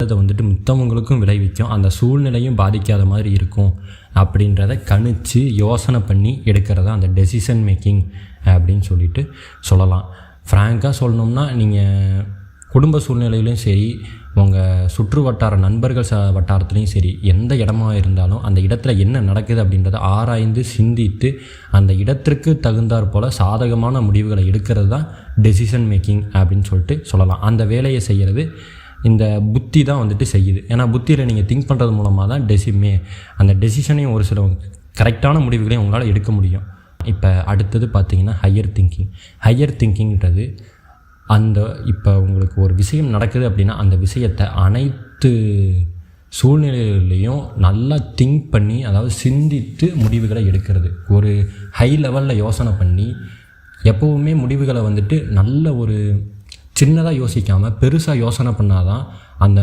அதை வந்துட்டு மித்தவங்களுக்கும் விளைவிக்கும், அந்த சூழ்நிலையும் பாதிக்காத மாதிரி இருக்கும் அப்படின்றத கணிச்சு யோசனை பண்ணி எடுக்கிறதா அந்த டெசிஷன் மேக்கிங் அப்படின்னு சொல்லிட்டு சொல்லலாம். ஃப்ராங்காக சொல்லணும்னா நீங்கள் குடும்ப சூழ்நிலையிலையும் சரி, உங்கள் சுற்று வட்டார நண்பர்கள் வட்டாரத்துலேயும் சரி, எந்த இடமா இருந்தாலும் அந்த இடத்துல என்ன நடக்குது அப்படின்றத ஆராய்ந்து சிந்தித்து அந்த இடத்திற்கு தகுந்தாற் போல் சாதகமான முடிவுகளை எடுக்கிறது தான் டெசிஷன் மேக்கிங் அப்படின்னு சொல்லிட்டு சொல்லலாம். அந்த வேலையை செய்கிறது இந்த புத்தி தான் வந்துட்டு செய்யுது. ஏன்னா புத்தியில் நீங்கள் திங்க் பண்ணுறது மூலமாக தான் அந்த டெசிஷனையும் ஒரு சில கரெக்டான முடிவுகளையும் உங்களால் எடுக்க முடியும். இப்போ அடுத்தது பார்த்திங்கன்னா ஹையர் திங்கிங்கிறது இப்போ உங்களுக்கு ஒரு விஷயம் நடக்குது அப்படின்னா அந்த விஷயத்தை அனைத்து சூழ்நிலையிலையும் நல்லா திங்க் பண்ணி, அதாவது சிந்தித்து முடிவுகளை எடுக்கிறது. ஒரு ஹை லெவலில் யோசனை பண்ணி எப்போவுமே முடிவுகளை வந்துட்டு நல்ல ஒரு சின்னதாக யோசிக்காமல் பெருசாக யோசனை பண்ணாதான் அந்த